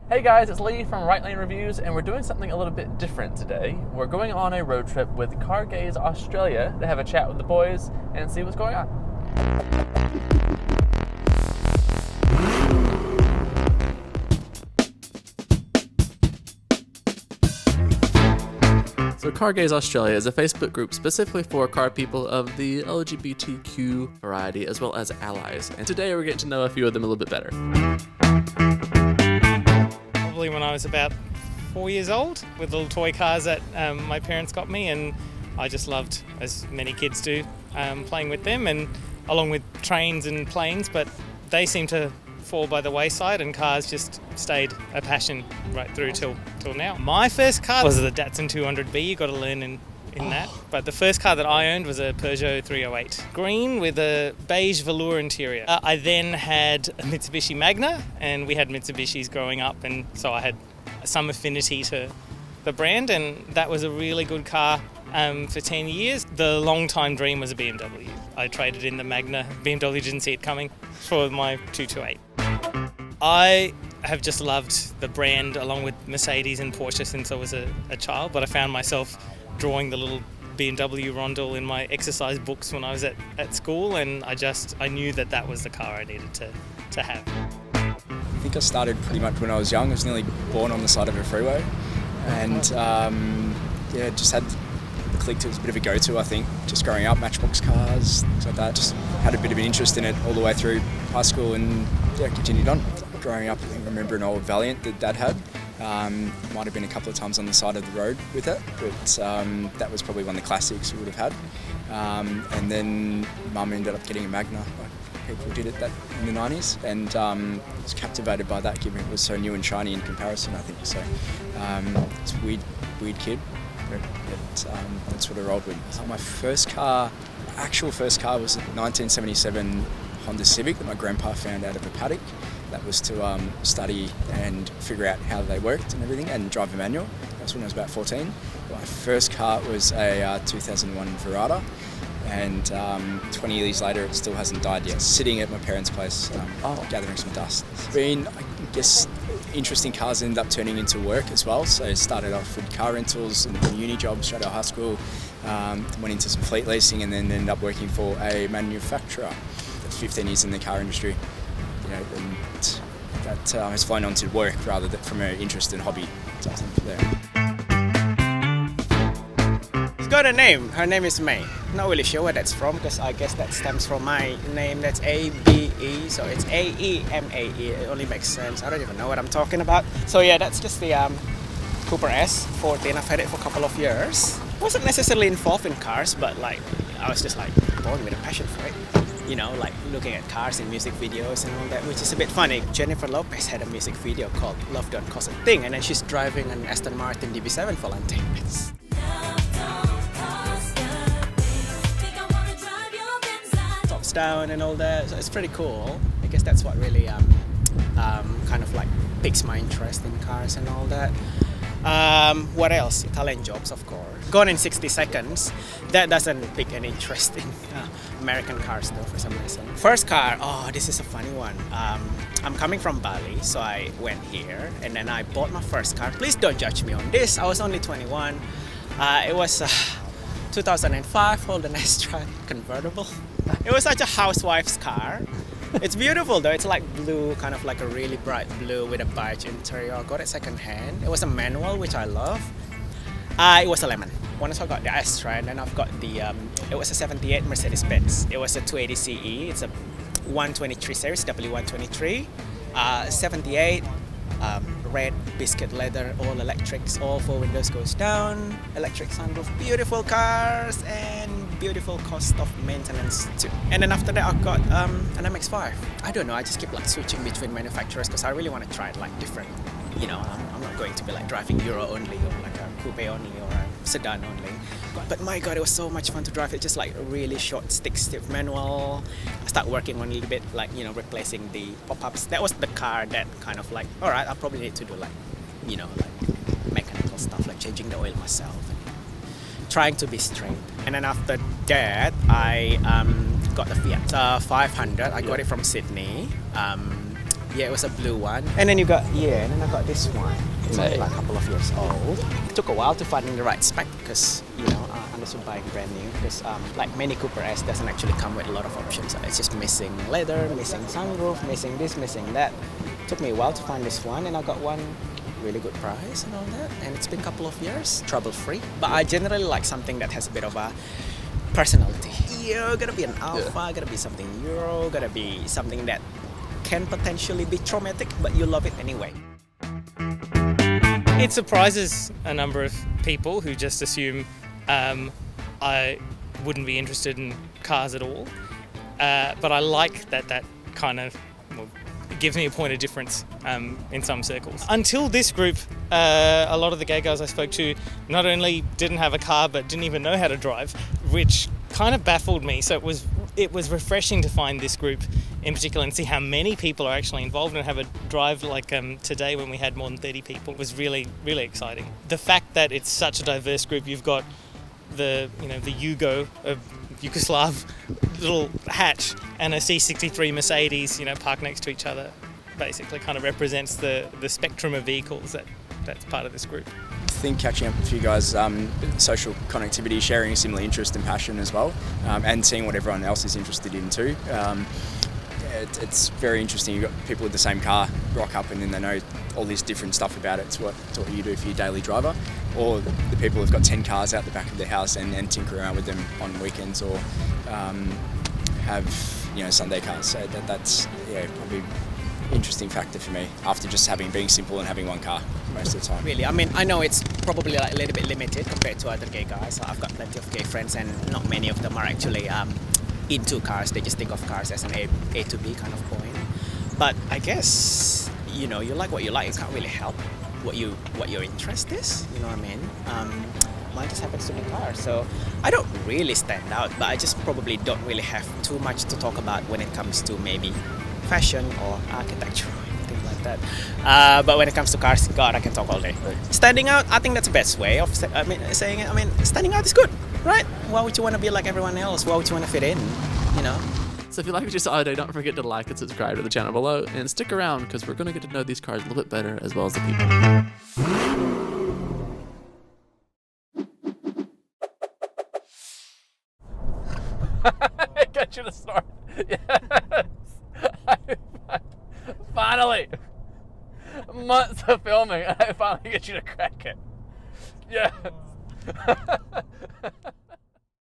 Hey guys, it's Lee from Right Lane Reviews, and we're doing something a little bit different today. We're going on a road trip with Car Gaze Australia to have a chat with the boys and see what's going on. So Car Gaze Australia is a Facebook group specifically for car people of the LGBTQ variety as well as allies. And today we're getting to know a few of them a little bit better. Probably when I was about 4 years old with little toy cars that my parents got me, and I just loved, as many kids do, playing with them, and along with trains and planes, but they seem to fall by the wayside and cars just stayed a passion right through till now. My first car was the Datsun 200B. You got to learn in that. But the first car that I owned was a Peugeot 308. Green with a beige velour interior. I then had a Mitsubishi Magna, and we had Mitsubishis growing up, and so I had some affinity to the brand, and that was a really good car for 10 years. The long-time dream was a BMW. I traded in the Magna. BMW didn't see it coming for my 228. I have just loved the brand along with Mercedes and Porsche since I was a child, but I found myself drawing the little BMW rondel in my exercise books when I was at school, and I knew that was the car I needed to have. I think I started pretty much when I was young. I was nearly born on the side of a freeway, and just had the Click. It was a bit of a go-to, I think, just growing up, Matchbox cars, things like that. Just had a bit of an interest in it all the way through high school, and continued on. Growing up, I remember an old Valiant that Dad had. Might have been a couple of times on the side of the road with it, but that was probably one of the classics we would have had. And then Mum ended up getting a Magna, like people did it in the 90s, and was captivated by that, given it was so new and shiny in comparison, I think. So it's a weird kid, but that's what I rolled with. So my actual first car was a 1977 Honda Civic that my grandpa found out of a paddock. That was to study and figure out how they worked and everything, and drive a manual. That's when I was about 14. My first car was a 2001 Verada, and 20 years later it still hasn't died yet. Sitting at my parents' place, gathering some dust. Been, I guess, interesting cars ended up turning into work as well. So I started off with car rentals and uni jobs straight out of high school, went into some fleet leasing, and then ended up working for a manufacturer. 15 years in the car industry. And that has flown on to work rather than from an interest and hobby. Something there. She's got a name. Her name is May. Not really sure where that's from, because I guess that stems from my name. That's A-B-E, so it's A-E-M-A-E. It only makes sense. I don't even know what I'm talking about. So yeah, that's just the Cooper S14. I've had it for a couple of years. Wasn't necessarily involved in cars, but I was just born with a passion for it. Looking at cars in music videos and all that, which is a bit funny. Jennifer Lopez had a music video called Love Don't Cost a Thing, and then she's driving an Aston Martin DB7 for 10 minutes. Tops down and all that, so it's pretty cool. I guess that's what really piques my interest in cars and all that. What else? Italian Jobs, of course. Gone in 60 Seconds. That doesn't pique any interest in American cars though, for some reason. First car, this is a funny one. I'm coming from Bali, so I went here and then I bought my first car. Please don't judge me on this. I was only 21. It was 2005 Holden Astra convertible. It was such a housewife's car. It's beautiful though. It's blue, kind of like a really bright blue with a beige interior. I got it second hand. It was a manual, which I love. It was a lemon. Once I got the Astra, and then I've got it was a 78 Mercedes-Benz. It was a 280 CE. It's a 123 series, W123. 78, red biscuit leather, all electrics, all four windows goes down, electric sunroof, beautiful cars, and beautiful cost of maintenance too. And then after that I got an MX-5. I don't know, I just keep switching between manufacturers because I really want to try it different. I'm not going to be driving Euro only, or a coupe only, or a sedan only. But my God, it was so much fun to drive it. Just a really short stick-stiff manual. I started working on a little bit, replacing the pop-ups. That was the car that kind of all right, I probably need to do mechanical stuff, changing the oil myself, and trying to be straight. And then after that, I got the Fiat 500. I got it from Sydney. Yeah, it was a blue one. And then you got, and then I got this one. It's only like a couple of years old. It took a while to find the right spec because, I understood buying brand new because like Mini Cooper S doesn't actually come with a lot of options. It's just missing leather, missing sunroof, missing this, missing that. It took me a while to find this one, and I got one really good price and all that. And it's been a couple of years, trouble-free. But I generally like something that has a bit of a personality. Gotta be an alpha, gotta be something Euro, gotta be something that can potentially be traumatic, but you love it anyway. It surprises a number of people who just assume I wouldn't be interested in cars at all. But I like that kind of gives me a point of difference in some circles. Until this group, a lot of the gay guys I spoke to not only didn't have a car but didn't even know how to drive, which kind of baffled me. So it was refreshing to find this group in particular and see how many people are actually involved and have a drive like today when we had more than 30 people. It was really, really exciting. The fact that it's such a diverse group, you've got the Yugo, Yugoslav little hatch, and a C63 Mercedes, parked next to each other, basically kind of represents the spectrum of vehicles that's part of this group. I think catching up with you guys, social connectivity, sharing a similar interest and passion as well, and seeing what everyone else is interested in too. It's very interesting. You've got people with the same car rock up and then they know all this different stuff about it. It's what you do for your daily driver. Or the people who've got 10 cars out the back of their house and tinker around with them on weekends or have Sunday cars. So that's probably interesting factor for me after just being simple and having one car most of the time. Really, I mean, I know it's probably like a little bit limited compared to other gay guys. I've got plenty of gay friends and not many of them are actually into cars. They just think of cars as an A to B kind of point. But I guess, you like what you like. You can't really help what your interest is, you know what I mean? Mine just happens to be cars, so I don't really stand out, but I just probably don't really have too much to talk about when it comes to maybe fashion or architecture or things like that. But when it comes to cars, God, I can talk all day. Standing out, I think that's the best way of saying it. I mean, standing out is good, right? Why would you want to be like everyone else? Why would you want to fit in, So if you like what you saw today, don't forget to like and subscribe to the channel below, and stick around because we're going to get to know these cars a little bit better as well as the people. I got you to start. Yes. Finally. Months of filming, I finally get you to crack it. Yes.